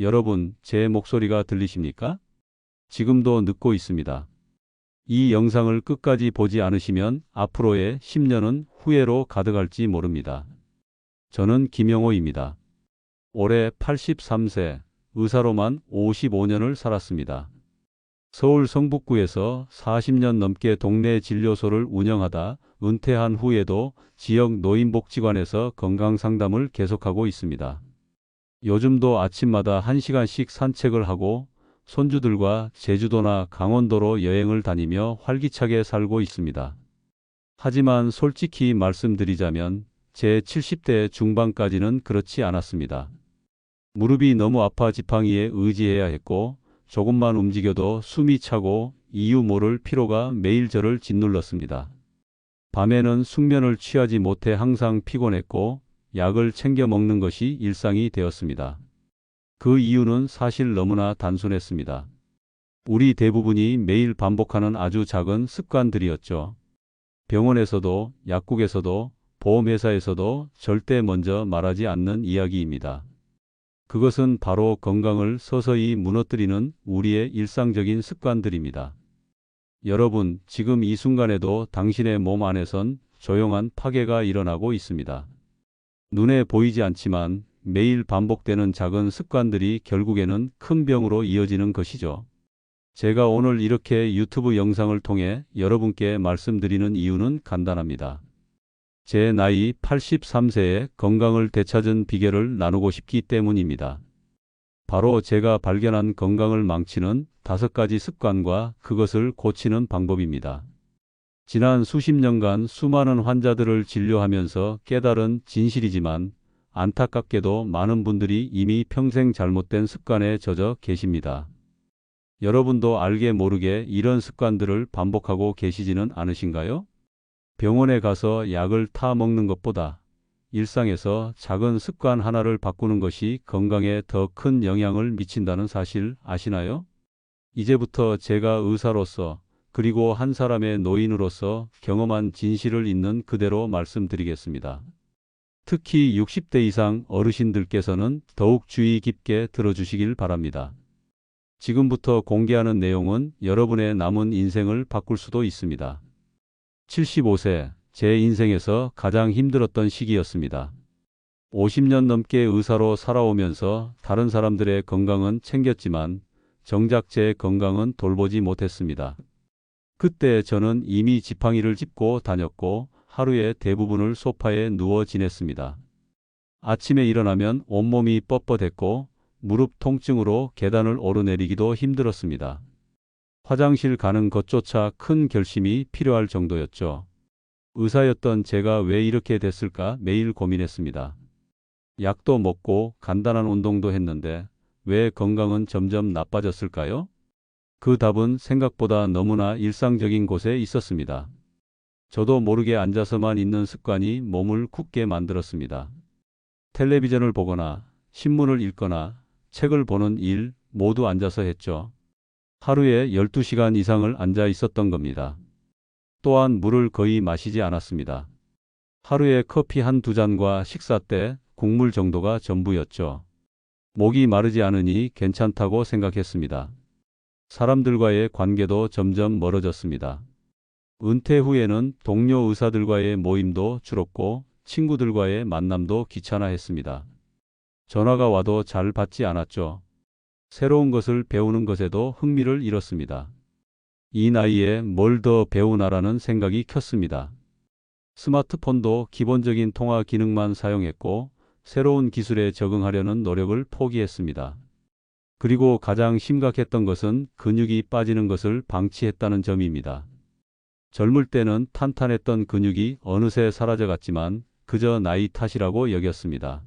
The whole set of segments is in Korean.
여러분, 제 목소리가 들리십니까? 지금도 늦고 있습니다. 이 영상을 끝까지 보지 않으시면 앞으로의 10년은 후회로 가득할지 모릅니다. 저는 김영호입니다. 올해 83세, 의사로만 55년을 살았습니다. 서울 성북구에서 40년 넘게 동네 진료소를 운영하다 은퇴한 후에도 지역 노인복지관에서 건강상담을 계속하고 있습니다. 요즘도 아침마다 1시간씩 산책을 하고 손주들과 제주도나 강원도로 여행을 다니며 활기차게 살고 있습니다. 하지만 솔직히 말씀드리자면 제 70대 중반까지는 그렇지 않았습니다. 무릎이 너무 아파 지팡이에 의지해야 했고 조금만 움직여도 숨이 차고 이유 모를 피로가 매일 저를 짓눌렀습니다. 밤에는 숙면을 취하지 못해 항상 피곤했고 약을 챙겨 먹는 것이 일상이 되었습니다. 그 이유는 사실 너무나 단순했습니다. 우리 대부분이 매일 반복하는 아주 작은 습관들이었죠. 병원에서도 약국에서도 보험회사에서도 절대 먼저 말하지 않는 이야기입니다. 그것은 바로 건강을 서서히 무너뜨리는 우리의 일상적인 습관들입니다. 여러분, 지금 이 순간에도 당신의 몸 안에선 조용한 파괴가 일어나고 있습니다. 눈에 보이지 않지만 매일 반복되는 작은 습관들이 결국에는 큰 병으로 이어지는 것이죠. 제가 오늘 이렇게 유튜브 영상을 통해 여러분께 말씀드리는 이유는 간단합니다. 제 나이 83세에 건강을 되찾은 비결을 나누고 싶기 때문입니다. 바로 제가 발견한 건강을 망치는 5가지 습관과 그것을 고치는 방법입니다. 지난 수십 년간 수많은 환자들을 진료하면서 깨달은 진실이지만 안타깝게도 많은 분들이 이미 평생 잘못된 습관에 젖어 계십니다. 여러분도 알게 모르게 이런 습관들을 반복하고 계시지는 않으신가요? 병원에 가서 약을 타 먹는 것보다 일상에서 작은 습관 하나를 바꾸는 것이 건강에 더 큰 영향을 미친다는 사실 아시나요? 이제부터 제가 의사로서 그리고 한 사람의 노인으로서 경험한 진실을 있는 그대로 말씀드리겠습니다. 특히 60대 이상 어르신들께서는 더욱 주의 깊게 들어주시길 바랍니다. 지금부터 공개하는 내용은 여러분의 남은 인생을 바꿀 수도 있습니다. 75세, 제 인생에서 가장 힘들었던 시기였습니다. 50년 넘게 의사로 살아오면서 다른 사람들의 건강은 챙겼지만 정작 제 건강은 돌보지 못했습니다. 그때 저는 이미 지팡이를 짚고 다녔고 하루의 대부분을 소파에 누워 지냈습니다. 아침에 일어나면 온몸이 뻣뻣했고 무릎 통증으로 계단을 오르내리기도 힘들었습니다. 화장실 가는 것조차 큰 결심이 필요할 정도였죠. 의사였던 제가 왜 이렇게 됐을까 매일 고민했습니다. 약도 먹고 간단한 운동도 했는데 왜 건강은 점점 나빠졌을까요? 그 답은 생각보다 너무나 일상적인 곳에 있었습니다. 저도 모르게 앉아서만 있는 습관이 몸을 굳게 만들었습니다. 텔레비전을 보거나 신문을 읽거나 책을 보는 일 모두 앉아서 했죠. 하루에 12시간 이상을 앉아 있었던 겁니다. 또한 물을 거의 마시지 않았습니다. 하루에 커피 1~2잔과 식사 때 국물 정도가 전부였죠. 목이 마르지 않으니 괜찮다고 생각했습니다. 사람들과의 관계도 점점 멀어졌습니다. 은퇴 후에는 동료 의사들과의 모임도 줄었고 친구들과의 만남도 귀찮아했습니다. 전화가 와도 잘 받지 않았죠. 새로운 것을 배우는 것에도 흥미를 잃었습니다. 이 나이에 뭘 더 배우나라는 생각이 켰습니다. 스마트폰도 기본적인 통화 기능만 사용했고 새로운 기술에 적응하려는 노력을 포기했습니다. 그리고 가장 심각했던 것은 근육이 빠지는 것을 방치했다는 점입니다. 젊을 때는 탄탄했던 근육이 어느새 사라져갔지만 그저 나이 탓이라고 여겼습니다.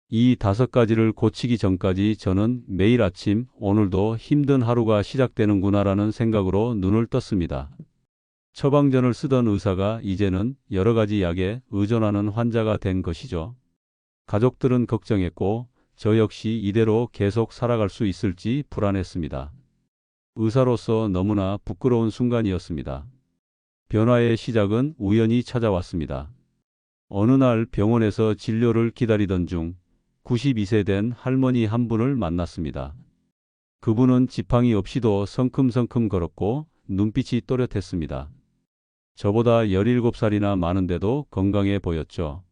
이 5가지를 고치기 전까지 저는 매일 아침 오늘도 힘든 하루가 시작되는구나라는 생각으로 눈을 떴습니다. 처방전을 쓰던 의사가 이제는 여러 가지 약에 의존하는 환자가 된 것이죠. 가족들은 걱정했고 저 역시 이대로 계속 살아갈 수 있을지 불안했습니다. 의사로서 너무나 부끄러운 순간이었습니다. 변화의 시작은 우연히 찾아왔습니다. 어느 날 병원에서 진료를 기다리던 중 92세 된 할머니 한 분을 만났습니다. 그분은 지팡이 없이도 성큼성큼 걸었고 눈빛이 또렷했습니다. 저보다 17살이나 많은데도 건강해 보였죠.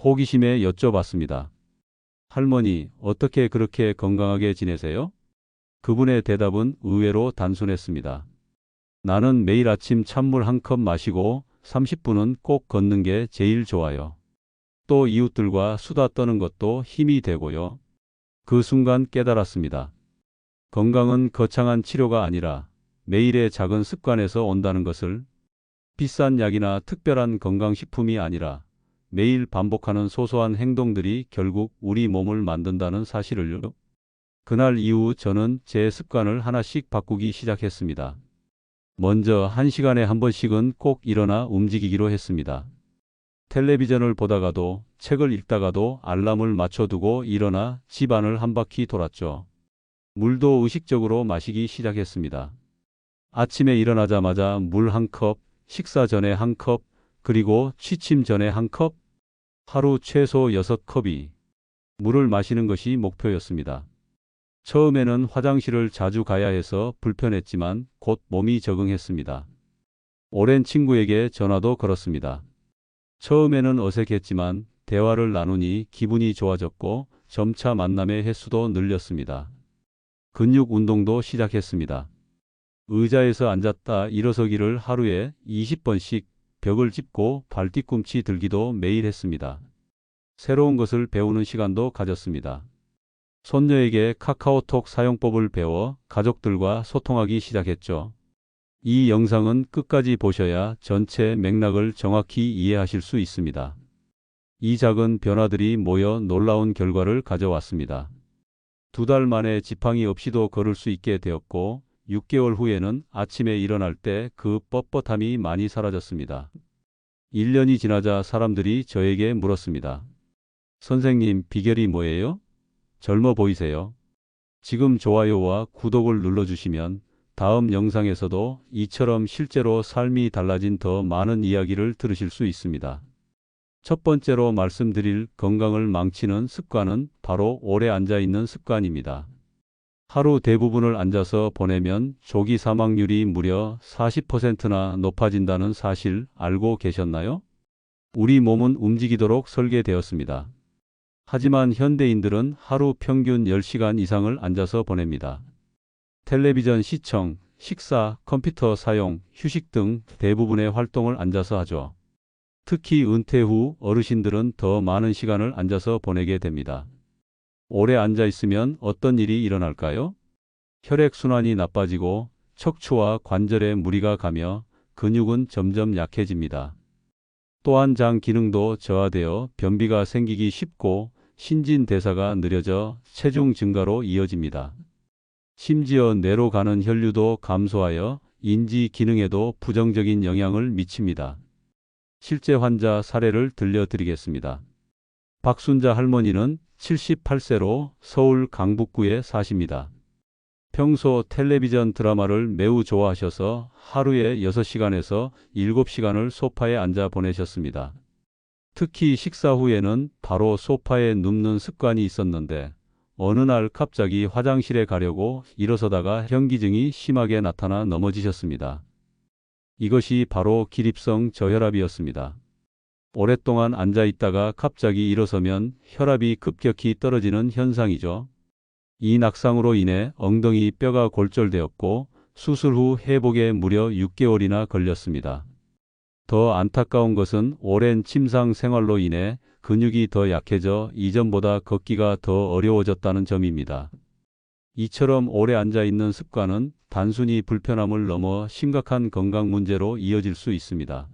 호기심에 여쭤봤습니다. 할머니, 어떻게 그렇게 건강하게 지내세요? 그분의 대답은 의외로 단순했습니다. 나는 매일 아침 찬물 한 컵 마시고 30분은 꼭 걷는 게 제일 좋아요. 또 이웃들과 수다 떠는 것도 힘이 되고요. 그 순간 깨달았습니다. 건강은 거창한 치료가 아니라 매일의 작은 습관에서 온다는 것을, 비싼 약이나 특별한 건강식품이 아니라 매일 반복하는 소소한 행동들이 결국 우리 몸을 만든다는 사실을요. 그날 이후 저는 제 습관을 하나씩 바꾸기 시작했습니다. 먼저 1시간에 한 번씩은 꼭 일어나 움직이기로 했습니다. 텔레비전을 보다가도 책을 읽다가도 알람을 맞춰두고 일어나 집안을 한 바퀴 돌았죠. 물도 의식적으로 마시기 시작했습니다. 아침에 일어나자마자 물 한 컵, 식사 전에 한 컵, 그리고 취침 전에 한 컵, 하루 최소 6컵이 물을 마시는 것이 목표였습니다. 처음에는 화장실을 자주 가야 해서 불편했지만 곧 몸이 적응했습니다. 오랜 친구에게 전화도 걸었습니다. 처음에는 어색했지만 대화를 나누니 기분이 좋아졌고 점차 만남의 횟수도 늘렸습니다. 근육 운동도 시작했습니다. 의자에서 앉았다 일어서기를 하루에 20번씩, 벽을 짚고 발뒤꿈치 들기도 매일 했습니다. 새로운 것을 배우는 시간도 가졌습니다. 손녀에게 카카오톡 사용법을 배워 가족들과 소통하기 시작했죠. 이 영상은 끝까지 보셔야 전체 맥락을 정확히 이해하실 수 있습니다. 이 작은 변화들이 모여 놀라운 결과를 가져왔습니다. 2달 만에 지팡이 없이도 걸을 수 있게 되었고 6개월 후에는 아침에 일어날 때 그 뻣뻣함이 많이 사라졌습니다. 1년이 지나자 사람들이 저에게 물었습니다. 선생님, 비결이 뭐예요? 젊어 보이세요. 지금 좋아요와 구독을 눌러주시면 다음 영상에서도 이처럼 실제로 삶이 달라진 더 많은 이야기를 들으실 수 있습니다. 첫 번째로 말씀드릴 건강을 망치는 습관은 바로 오래 앉아있는 습관입니다. 하루 대부분을 앉아서 보내면 조기 사망률이 무려 40%나 높아진다는 사실 알고 계셨나요? 우리 몸은 움직이도록 설계되었습니다. 하지만 현대인들은 하루 평균 10시간 이상을 앉아서 보냅니다. 텔레비전 시청, 식사, 컴퓨터 사용, 휴식 등 대부분의 활동을 앉아서 하죠. 특히 은퇴 후 어르신들은 더 많은 시간을 앉아서 보내게 됩니다. 오래 앉아 있으면 어떤 일이 일어날까요? 혈액순환이 나빠지고 척추와 관절에 무리가 가며 근육은 점점 약해집니다. 또한 장 기능도 저하되어 변비가 생기기 쉽고 신진대사가 느려져 체중 증가로 이어집니다. 심지어 뇌로 가는 혈류도 감소하여 인지 기능에도 부정적인 영향을 미칩니다. 실제 환자 사례를 들려드리겠습니다. 박순자 할머니는 78세로 서울 강북구에 사십니다. 평소 텔레비전 드라마를 매우 좋아하셔서 하루에 6시간에서 7시간을 소파에 앉아 보내셨습니다. 특히 식사 후에는 바로 소파에 눕는 습관이 있었는데 어느 날 갑자기 화장실에 가려고 일어서다가 현기증이 심하게 나타나 넘어지셨습니다. 이것이 바로 기립성 저혈압이었습니다. 오랫동안 앉아 있다가 갑자기 일어서면 혈압이 급격히 떨어지는 현상이죠. 이 낙상으로 인해 엉덩이 뼈가 골절되었고 수술 후 회복에 무려 6개월이나 걸렸습니다. 더 안타까운 것은 오랜 침상 생활로 인해 근육이 더 약해져 이전보다 걷기가 더 어려워졌다는 점입니다. 이처럼 오래 앉아 있는 습관은 단순히 불편함을 넘어 심각한 건강 문제로 이어질 수 있습니다.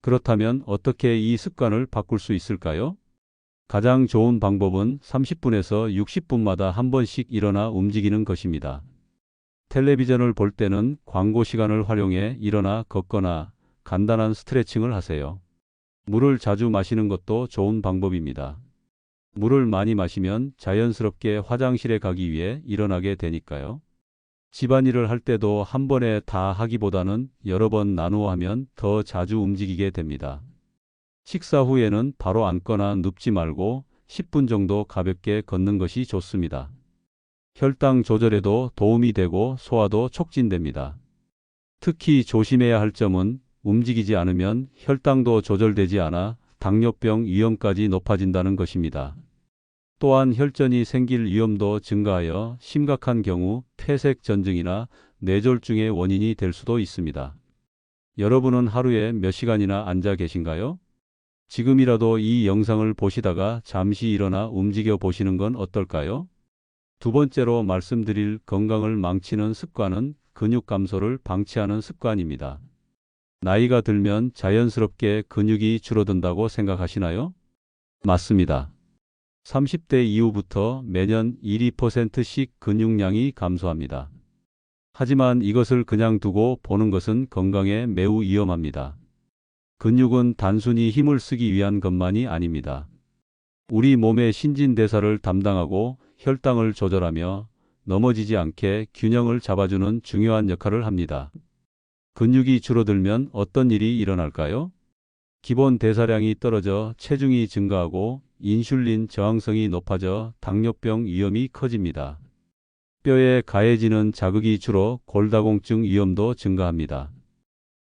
그렇다면 어떻게 이 습관을 바꿀 수 있을까요? 가장 좋은 방법은 30분에서 60분마다 한 번씩 일어나 움직이는 것입니다. 텔레비전을 볼 때는 광고 시간을 활용해 일어나 걷거나 간단한 스트레칭을 하세요. 물을 자주 마시는 것도 좋은 방법입니다. 물을 많이 마시면 자연스럽게 화장실에 가기 위해 일어나게 되니까요. 집안일을 할 때도 한 번에 다 하기보다는 여러 번 나누어 하면 더 자주 움직이게 됩니다. 식사 후에는 바로 앉거나 눕지 말고 10분 정도 가볍게 걷는 것이 좋습니다. 혈당 조절에도 도움이 되고 소화도 촉진됩니다. 특히 조심해야 할 점은 움직이지 않으면 혈당도 조절되지 않아 당뇨병 위험까지 높아진다는 것입니다. 또한 혈전이 생길 위험도 증가하여 심각한 경우 폐색 전증이나 뇌졸중의 원인이 될 수도 있습니다. 여러분은 하루에 몇 시간이나 앉아 계신가요? 지금이라도 이 영상을 보시다가 잠시 일어나 움직여 보시는 건 어떨까요? 두 번째로 말씀드릴 건강을 망치는 습관은 근육 감소를 방치하는 습관입니다. 나이가 들면 자연스럽게 근육이 줄어든다고 생각하시나요? 맞습니다. 30대 이후부터 매년 1~2%씩 근육량이 감소합니다. 하지만 이것을 그냥 두고 보는 것은 건강에 매우 위험합니다. 근육은 단순히 힘을 쓰기 위한 것만이 아닙니다. 우리 몸의 신진대사를 담당하고 혈당을 조절하며 넘어지지 않게 균형을 잡아주는 중요한 역할을 합니다. 근육이 줄어들면 어떤 일이 일어날까요? 기본 대사량이 떨어져 체중이 증가하고 인슐린 저항성이 높아져 당뇨병 위험이 커집니다. 뼈에 가해지는 자극이 줄어 골다공증 위험도 증가합니다.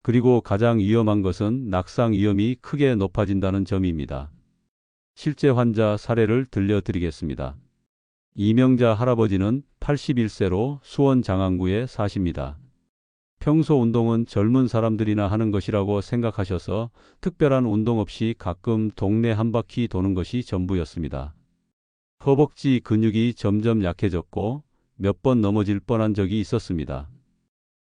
그리고 가장 위험한 것은 낙상 위험이 크게 높아진다는 점입니다. 실제 환자 사례를 들려드리겠습니다. 이명자 할아버지는 81세로 수원 장안구에 사십니다. 평소 운동은 젊은 사람들이나 하는 것이라고 생각하셔서 특별한 운동 없이 가끔 동네 한 바퀴 도는 것이 전부였습니다. 허벅지 근육이 점점 약해졌고 몇 번 넘어질 뻔한 적이 있었습니다.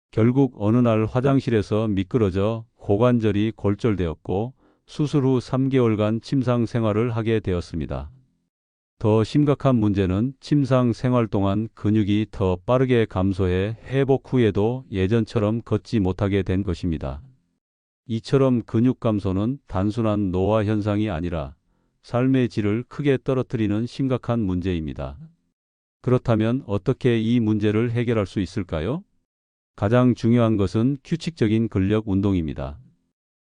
결국 어느 날 화장실에서 미끄러져 고관절이 골절되었고 수술 후 3개월간 침상 생활을 하게 되었습니다. 더 심각한 문제는 침상 생활 동안 근육이 더 빠르게 감소해 회복 후에도 예전처럼 걷지 못하게 된 것입니다. 이처럼 근육 감소는 단순한 노화 현상이 아니라 삶의 질을 크게 떨어뜨리는 심각한 문제입니다. 그렇다면 어떻게 이 문제를 해결할 수 있을까요? 가장 중요한 것은 규칙적인 근력 운동입니다.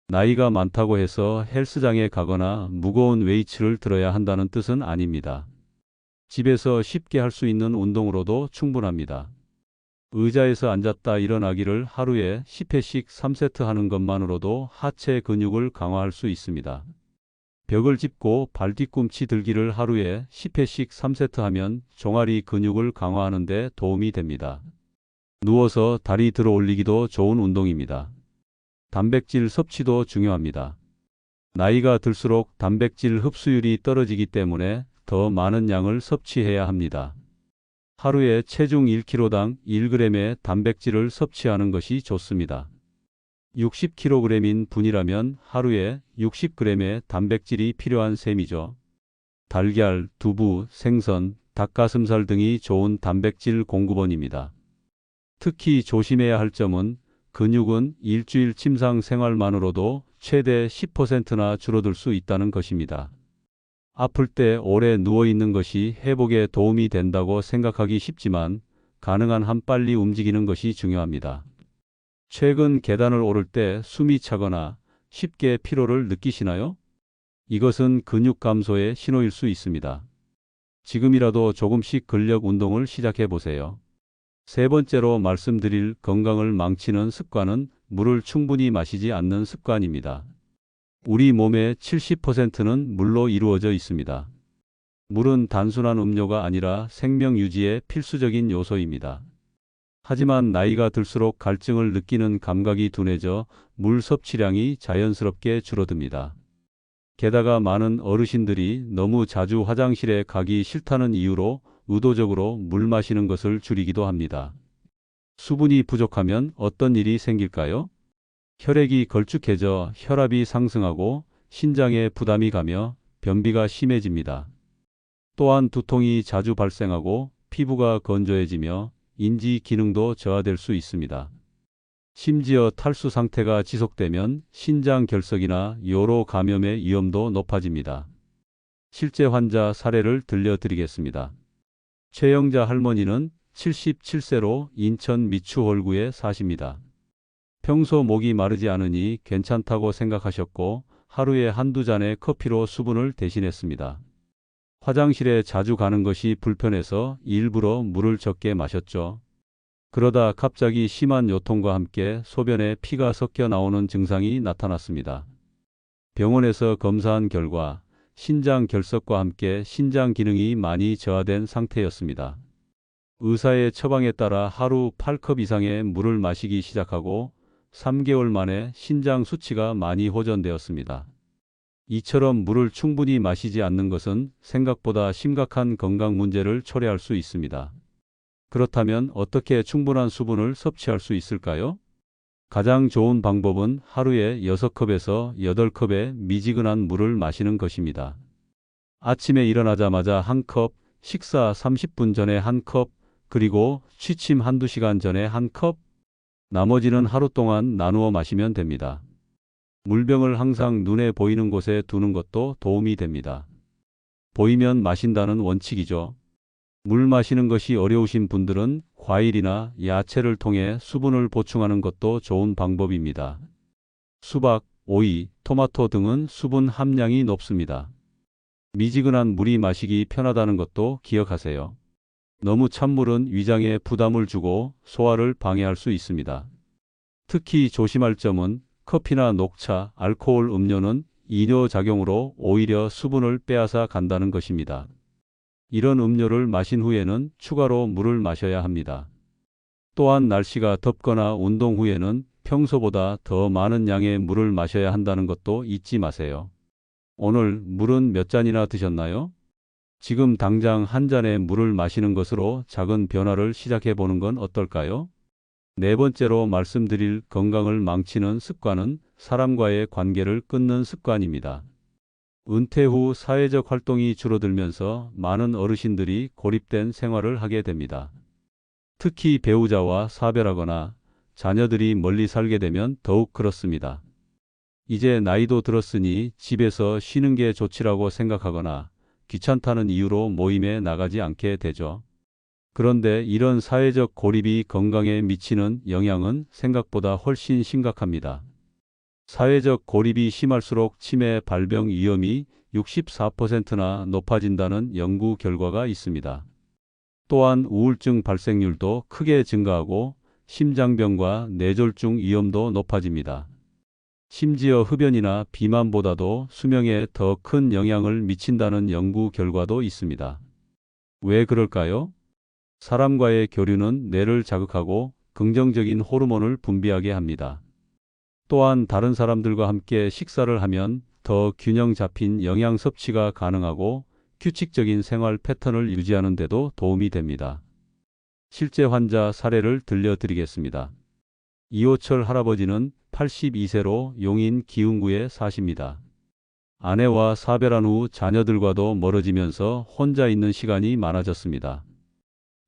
나이가 많다고 해서 헬스장에 가거나 무거운 웨이트를 들어야 한다는 뜻은 아닙니다. 집에서 쉽게 할 수 있는 운동으로도 충분합니다. 의자에서 앉았다 일어나기를 하루에 10회씩 3세트 하는 것만으로도 하체 근육을 강화할 수 있습니다. 벽을 짚고 발 뒤꿈치 들기를 하루에 10회씩 3세트 하면 종아리 근육을 강화하는 데 도움이 됩니다. 누워서 다리 들어 올리기도 좋은 운동입니다. 단백질 섭취도 중요합니다. 나이가 들수록 단백질 흡수율이 떨어지기 때문에 더 많은 양을 섭취해야 합니다. 하루에 체중 1kg당 1g의 단백질을 섭취하는 것이 좋습니다. 60kg인 분이라면 하루에 60g의 단백질이 필요한 셈이죠. 달걀, 두부, 생선, 닭가슴살 등이 좋은 단백질 공급원입니다. 특히 조심해야 할 점은 근육은 일주일 침상 생활만으로도 최대 10%나 줄어들 수 있다는 것입니다. 아플 때 오래 누워있는 것이 회복에 도움이 된다고 생각하기 쉽지만 가능한 한 빨리 움직이는 것이 중요합니다. 최근 계단을 오를 때 숨이 차거나 쉽게 피로를 느끼시나요? 이것은 근육 감소의 신호일 수 있습니다. 지금이라도 조금씩 근력 운동을 시작해 보세요. 세 번째로 말씀드릴 건강을 망치는 습관은 물을 충분히 마시지 않는 습관입니다. 우리 몸의 70%는 물로 이루어져 있습니다. 물은 단순한 음료가 아니라 생명 유지의 필수적인 요소입니다. 하지만 나이가 들수록 갈증을 느끼는 감각이 둔해져 물 섭취량이 자연스럽게 줄어듭니다. 게다가 많은 어르신들이 너무 자주 화장실에 가기 싫다는 이유로 의도적으로 물 마시는 것을 줄이기도 합니다. 수분이 부족하면 어떤 일이 생길까요? 혈액이 걸쭉해져 혈압이 상승하고 신장에 부담이 가며 변비가 심해집니다. 또한 두통이 자주 발생하고 피부가 건조해지며 인지 기능도 저하될 수 있습니다. 심지어 탈수 상태가 지속되면 신장 결석이나 요로 감염의 위험도 높아집니다. 실제 환자 사례를 들려드리겠습니다. 최영자 할머니는 77세로 인천 미추홀구에 사십니다. 평소 목이 마르지 않으니 괜찮다고 생각하셨고 하루에 한두 잔의 커피로 수분을 대신했습니다. 화장실에 자주 가는 것이 불편해서 일부러 물을 적게 마셨죠. 그러다 갑자기 심한 요통과 함께 소변에 피가 섞여 나오는 증상이 나타났습니다. 병원에서 검사한 결과 신장 결석과 함께 신장 기능이 많이 저하된 상태였습니다. 의사의 처방에 따라 하루 8컵 이상의 물을 마시기 시작하고 3개월 만에 신장 수치가 많이 호전되었습니다. 이처럼 물을 충분히 마시지 않는 것은 생각보다 심각한 건강 문제를 초래할 수 있습니다. 그렇다면 어떻게 충분한 수분을 섭취할 수 있을까요? 가장 좋은 방법은 하루에 6컵에서 8컵의 미지근한 물을 마시는 것입니다. 아침에 일어나자마자 한 컵, 식사 30분 전에 한 컵, 그리고 취침 한두 시간 전에 한 컵, 나머지는 하루 동안 나누어 마시면 됩니다. 물병을 항상 눈에 보이는 곳에 두는 것도 도움이 됩니다. 보이면 마신다는 원칙이죠. 물 마시는 것이 어려우신 분들은 과일이나 야채를 통해 수분을 보충하는 것도 좋은 방법입니다. 수박, 오이, 토마토 등은 수분 함량이 높습니다. 미지근한 물이 마시기 편하다는 것도 기억하세요. 너무 찬 물은 위장에 부담을 주고 소화를 방해할 수 있습니다. 특히 조심할 점은 커피나 녹차, 알코올 음료는 이뇨작용으로 오히려 수분을 빼앗아 간다는 것입니다. 이런 음료를 마신 후에는 추가로 물을 마셔야 합니다. 또한 날씨가 덥거나 운동 후에는 평소보다 더 많은 양의 물을 마셔야 한다는 것도 잊지 마세요. 오늘 물은 몇 잔이나 드셨나요? 지금 당장 한 잔의 물을 마시는 것으로 작은 변화를 시작해 보는 건 어떨까요? 네 번째로 말씀드릴 건강을 망치는 습관은 사람과의 관계를 끊는 습관입니다. 은퇴 후 사회적 활동이 줄어들면서 많은 어르신들이 고립된 생활을 하게 됩니다. 특히 배우자와 사별하거나 자녀들이 멀리 살게 되면 더욱 그렇습니다. 이제 나이도 들었으니 집에서 쉬는 게 좋지라고 생각하거나 귀찮다는 이유로 모임에 나가지 않게 되죠. 그런데 이런 사회적 고립이 건강에 미치는 영향은 생각보다 훨씬 심각합니다. 사회적 고립이 심할수록 치매 발병 위험이 64%나 높아진다는 연구 결과가 있습니다. 또한 우울증 발생률도 크게 증가하고 심장병과 뇌졸중 위험도 높아집니다. 심지어 흡연이나 비만보다도 수명에 더 큰 영향을 미친다는 연구 결과도 있습니다. 왜 그럴까요? 사람과의 교류는 뇌를 자극하고 긍정적인 호르몬을 분비하게 합니다. 또한 다른 사람들과 함께 식사를 하면 더 균형 잡힌 영양 섭취가 가능하고 규칙적인 생활 패턴을 유지하는 데도 도움이 됩니다. 실제 환자 사례를 들려드리겠습니다. 이호철 할아버지는 82세로 용인 기흥구에 사십니다. 아내와 사별한 후 자녀들과도 멀어지면서 혼자 있는 시간이 많아졌습니다.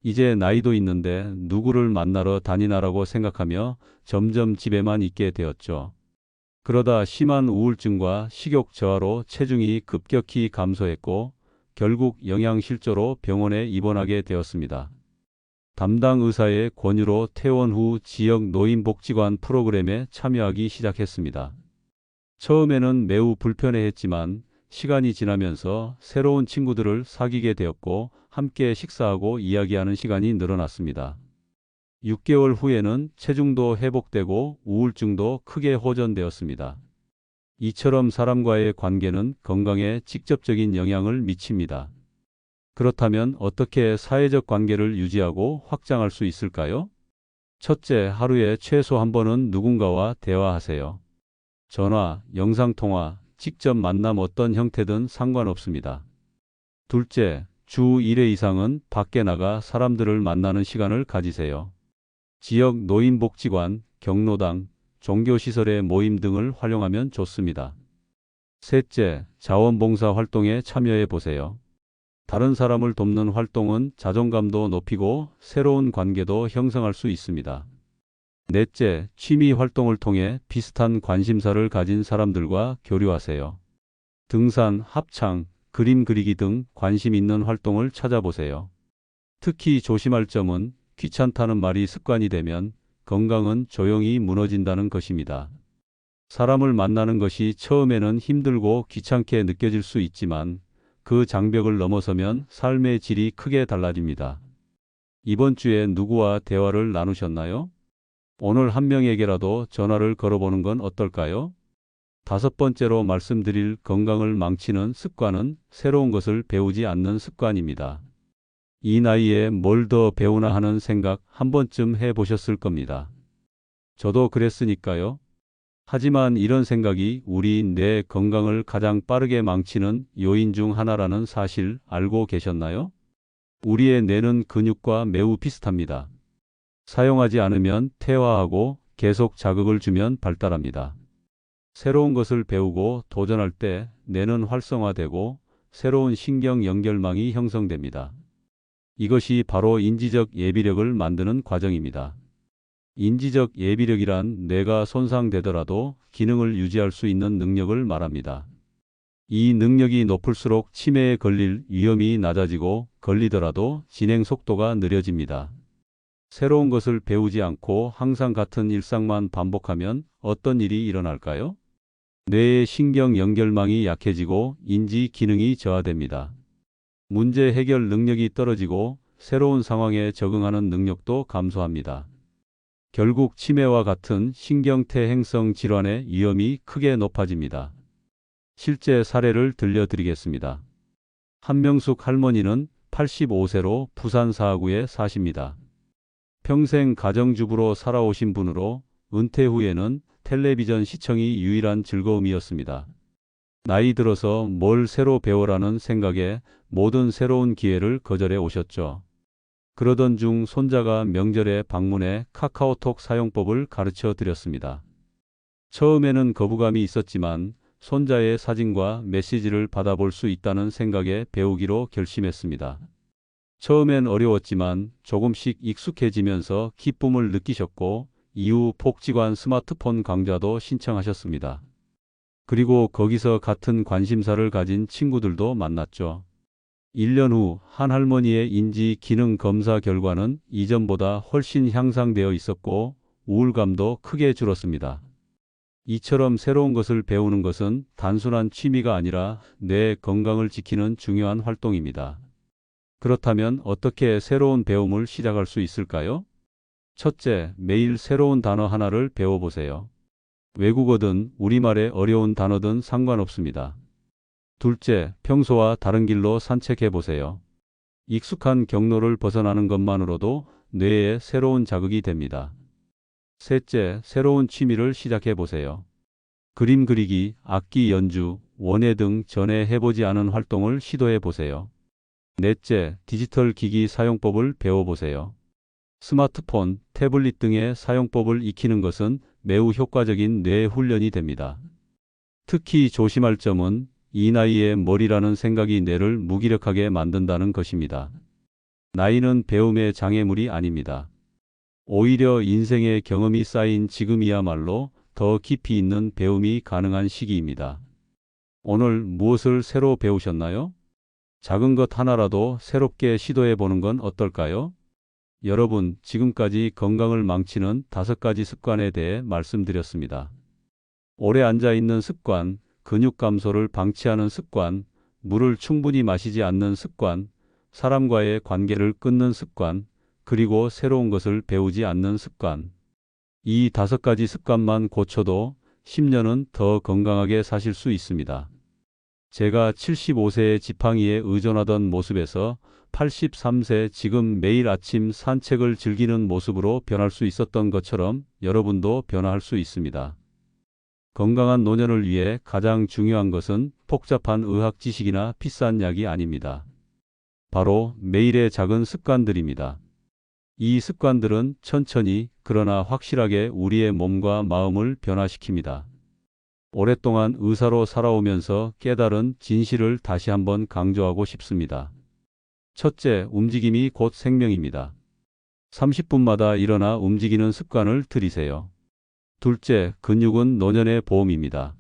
이제 나이도 있는데 누구를 만나러 다니나라고 생각하며 점점 집에만 있게 되었죠. 그러다 심한 우울증과 식욕 저하로 체중이 급격히 감소했고 결국 영양실조로 병원에 입원하게 되었습니다. 담당 의사의 권유로 퇴원 후 지역 노인복지관 프로그램에 참여하기 시작했습니다. 처음에는 매우 불편해했지만 시간이 지나면서 새로운 친구들을 사귀게 되었고 함께 식사하고 이야기하는 시간이 늘어났습니다. 6개월 후에는 체중도 회복되고 우울증도 크게 호전되었습니다. 이처럼 사람과의 관계는 건강에 직접적인 영향을 미칩니다. 그렇다면 어떻게 사회적 관계를 유지하고 확장할 수 있을까요? 첫째, 하루에 최소 한 번은 누군가와 대화하세요. 전화, 영상통화, 직접 만남 어떤 형태든 상관없습니다. 둘째, 주 1회 이상은 밖에 나가 사람들을 만나는 시간을 가지세요. 지역 노인복지관, 경로당, 종교시설의 모임 등을 활용하면 좋습니다. 셋째, 자원봉사 활동에 참여해 보세요. 다른 사람을 돕는 활동은 자존감도 높이고 새로운 관계도 형성할 수 있습니다. 넷째, 취미 활동을 통해 비슷한 관심사를 가진 사람들과 교류하세요. 등산, 합창, 그림 그리기 등 관심 있는 활동을 찾아보세요. 특히 조심할 점은 귀찮다는 말이 습관이 되면 건강은 조용히 무너진다는 것입니다. 사람을 만나는 것이 처음에는 힘들고 귀찮게 느껴질 수 있지만 그 장벽을 넘어서면 삶의 질이 크게 달라집니다. 이번 주에 누구와 대화를 나누셨나요? 오늘 한 명에게라도 전화를 걸어보는 건 어떨까요? 다섯 번째로 말씀드릴 건강을 망치는 습관은 새로운 것을 배우지 않는 습관입니다. 이 나이에 뭘 더 배우나 하는 생각 한 번쯤 해보셨을 겁니다. 저도 그랬으니까요. 하지만 이런 생각이 우리 뇌 건강을 가장 빠르게 망치는 요인 중 하나라는 사실 알고 계셨나요? 우리의 뇌는 근육과 매우 비슷합니다. 사용하지 않으면 퇴화하고 계속 자극을 주면 발달합니다. 새로운 것을 배우고 도전할 때 뇌는 활성화되고 새로운 신경 연결망이 형성됩니다. 이것이 바로 인지적 예비력을 만드는 과정입니다. 인지적 예비력이란 뇌가 손상되더라도 기능을 유지할 수 있는 능력을 말합니다. 이 능력이 높을수록 치매에 걸릴 위험이 낮아지고 걸리더라도 진행 속도가 느려집니다. 새로운 것을 배우지 않고 항상 같은 일상만 반복하면 어떤 일이 일어날까요? 뇌의 신경 연결망이 약해지고 인지 기능이 저하됩니다. 문제 해결 능력이 떨어지고 새로운 상황에 적응하는 능력도 감소합니다. 결국 치매와 같은 신경퇴행성 질환의 위험이 크게 높아집니다. 실제 사례를 들려드리겠습니다. 한명숙 할머니는 85세로 부산 사하구에 사십니다. 평생 가정주부로 살아오신 분으로 은퇴 후에는 텔레비전 시청이 유일한 즐거움이었습니다. 나이 들어서 뭘 새로 배워라는 생각에 모든 새로운 기회를 거절해 오셨죠. 그러던 중 손자가 명절에 방문해 카카오톡 사용법을 가르쳐 드렸습니다. 처음에는 거부감이 있었지만 손자의 사진과 메시지를 받아볼 수 있다는 생각에 배우기로 결심했습니다. 처음엔 어려웠지만 조금씩 익숙해지면서 기쁨을 느끼셨고 이후 복지관 스마트폰 강좌도 신청하셨습니다. 그리고 거기서 같은 관심사를 가진 친구들도 만났죠. 1년 후 한 할머니의 인지 기능 검사 결과는 이전보다 훨씬 향상되어 있었고 우울감도 크게 줄었습니다. 이처럼 새로운 것을 배우는 것은 단순한 취미가 아니라 뇌 건강을 지키는 중요한 활동입니다. 그렇다면 어떻게 새로운 배움을 시작할 수 있을까요? 첫째, 매일 새로운 단어 하나를 배워보세요. 외국어든 우리말의 어려운 단어든 상관없습니다. 둘째, 평소와 다른 길로 산책해보세요. 익숙한 경로를 벗어나는 것만으로도 뇌에 새로운 자극이 됩니다. 셋째, 새로운 취미를 시작해보세요. 그림 그리기, 악기 연주, 원예 등 전에 해보지 않은 활동을 시도해보세요. 넷째, 디지털 기기 사용법을 배워보세요. 스마트폰, 태블릿 등의 사용법을 익히는 것은 매우 효과적인 뇌 훈련이 됩니다. 특히 조심할 점은 이 나이에 머리라는 생각이 뇌를 무기력하게 만든다는 것입니다. 나이는 배움의 장애물이 아닙니다. 오히려 인생의 경험이 쌓인 지금이야말로 더 깊이 있는 배움이 가능한 시기입니다. 오늘 무엇을 새로 배우셨나요? 작은 것 하나라도 새롭게 시도해 보는 건 어떨까요? 여러분, 지금까지 건강을 망치는 5가지 습관에 대해 말씀드렸습니다. 오래 앉아 있는 습관, 근육 감소를 방치하는 습관, 물을 충분히 마시지 않는 습관, 사람과의 관계를 끊는 습관, 그리고 새로운 것을 배우지 않는 습관. 이 5가지 습관만 고쳐도 10년은 더 건강하게 사실 수 있습니다. 제가 75세의 지팡이에 의존하던 모습에서 83세 지금 매일 아침 산책을 즐기는 모습으로 변할 수 있었던 것처럼 여러분도 변화할 수 있습니다. 건강한 노년을 위해 가장 중요한 것은 복잡한 의학 지식이나 비싼 약이 아닙니다. 바로 매일의 작은 습관들입니다. 이 습관들은 천천히 그러나 확실하게 우리의 몸과 마음을 변화시킵니다. 오랫동안 의사로 살아오면서 깨달은 진실을 다시 한번 강조하고 싶습니다. 첫째, 움직임이 곧 생명입니다. 30분마다 일어나 움직이는 습관을 들이세요. 둘째, 근육은 노년의 보험입니다.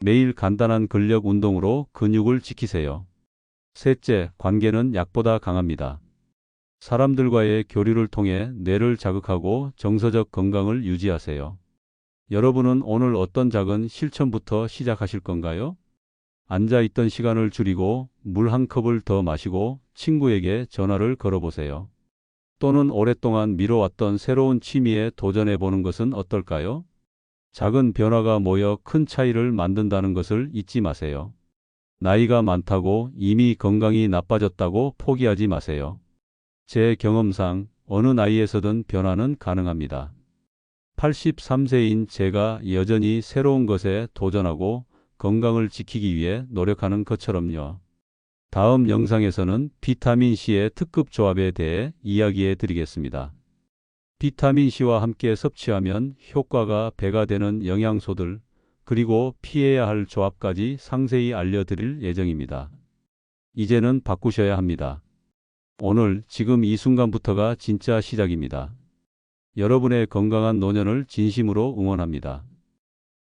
매일 간단한 근력 운동으로 근육을 지키세요. 셋째, 관계는 약보다 강합니다. 사람들과의 교류를 통해 뇌를 자극하고 정서적 건강을 유지하세요. 여러분은 오늘 어떤 작은 실천부터 시작하실 건가요? 앉아있던 시간을 줄이고 물 한 컵을 더 마시고 친구에게 전화를 걸어보세요. 또는 오랫동안 미뤄왔던 새로운 취미에 도전해보는 것은 어떨까요? 작은 변화가 모여 큰 차이를 만든다는 것을 잊지 마세요. 나이가 많다고 이미 건강이 나빠졌다고 포기하지 마세요. 제 경험상 어느 나이에서든 변화는 가능합니다. 83세인 제가 여전히 새로운 것에 도전하고 건강을 지키기 위해 노력하는 것처럼요. 다음 영상에서는 비타민C의 특급 조합에 대해 이야기해 드리겠습니다. 비타민C와 함께 섭취하면 효과가 배가 되는 영양소들, 그리고 피해야 할 조합까지 상세히 알려드릴 예정입니다. 이제는 바꾸셔야 합니다. 오늘, 지금 이 순간부터가 진짜 시작입니다. 여러분의 건강한 노년을 진심으로 응원합니다.